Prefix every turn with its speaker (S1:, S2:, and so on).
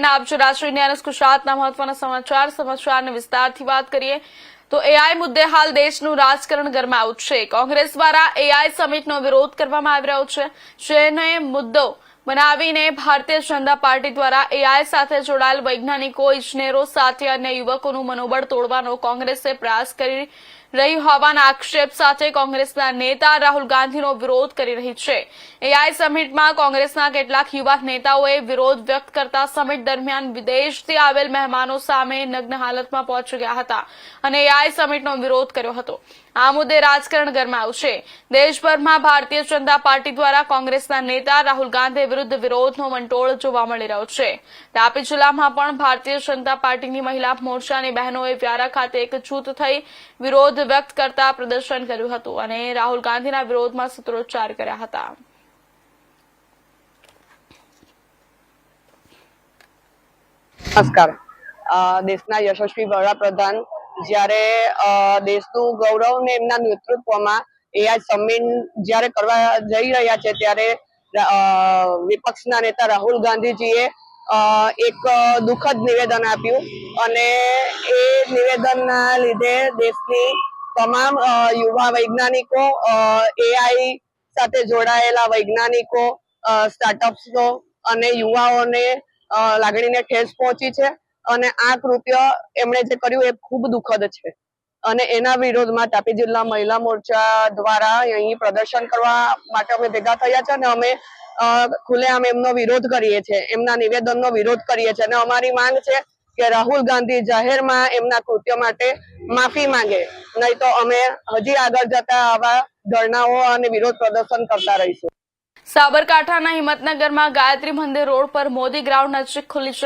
S1: આપ જો રાષ્ટ્રીય ન્યાય ગુજરાતના મહત્વના સમાચારની વિસ્તારથી વાત કરીએ તો એઆઈ મુદ્દે હાલ દેશનું રાજકારણ ગરમાયું છે। કોંગ્રેસ દ્વારા એઆઈ સમિટનો વિરોધ કરવામાં આવી રહ્યો છે, જેને મુદ્દો બનાવીને ભારતીય જનતા પાર્ટી દ્વારા એઆઈ સાથે જોડાયેલ વૈજ્ઞાનિકો, ઇજનેરો સાથે અન્ય યુવકોનું મનોબળ તોડવાનો કોંગ્રેસે પ્રયાસ કરી રહી હોવાના આક્ષેપ સાથે કોંગ્રેસના નેતા રાહુલ ગાંધીનો વિરોધ કરી રહી છે। એઆઈ સમિટમાં કોંગ્રેસના કેટલાક યુવા નેતાઓએ વિરોધ વ્યક્ત કરતા સમિટ દરમિયાન વિદેશથી આવેલ મહેમાનો સામે નગ્ન હાલતમાં પહોંચી ગયા હતા અને એઆઈ સમિટનો વિરોધ કર્યો હતો। આ મુદ્દે રાજકારણ ગરમાયું છે। દેશભરમાં ભારતીય જનતા પાર્ટી દ્વારા કોંગ્રેસના નેતા રાહુલ ગાંધી વિરુદ્ધ વિરોધનો વંટોળ જોવા મળી રહ્યો છે। તાપી જિલ્લામાં પણ ભારતીય જનતા પાર્ટીની મહિલા મોરચાની બહેનોએ વ્યારા ખાતે એકજૂથ થઈ વિરોધ વ્યક્ત કરતા પ્રદર્શન કર્યું હતું અને રાહુલ ગાંધીના વિરોધમાં સૂત્રોચ્ચાર કર્યા હતા।
S2: નમસ્કાર। દેશના યશસ્વી વડાપ્રધાન જ્યારે દેશનું ગૌરવ ને એમના નેતૃત્વમાં એઆઈ સમિટ જ્યારે કરવા જઈ રહ્યા છે ત્યારે વિપક્ષના નેતા રાહુલ ગાંધીજીએ એક દુઃખદ નિવેદન આપ્યું અને એ નિવેદનના લીધે દેશની તમામ યુવા વૈજ્ઞાનિકો, એઆઈ સાથે જોડાયેલા વૈજ્ઞાનિકો, સ્ટાર્ટઅપ્સનો અને યુવાઓને લાગણીને ઠેસ પહોંચી છે અને આ કૃત્ય એમણે જે કર્યું એ ખૂબ દુઃખદ છે અને એના વિરોધમાં તાપી જિલ્લા મહિલા મોરચા દ્વારા અહીં પ્રદર્શન કરવા માટે અમે ભેગા થયા છે અને અમે ખુલ્લેઆમ એમનો વિરોધ કરીએ છીએ, એમના નિવેદનનો વિરોધ કરીએ છીએ અને અમારી માંગ છે કે રાહુલ ગાંધી જાહેરમાં એમના કૃત્ય માટે માફી માંગે, નહીં તો અમે હજી આગળ જતા આવા ધરણાઓ અને વિરોધ પ્રદર્શન કરતા રહીશું।
S1: સાબરકાંઠાના હિંમતનગરમાં ગાયત્રી મંદિર રોડ પર મોદી ગ્રાઉન્ડ નજીક ખુલ્લી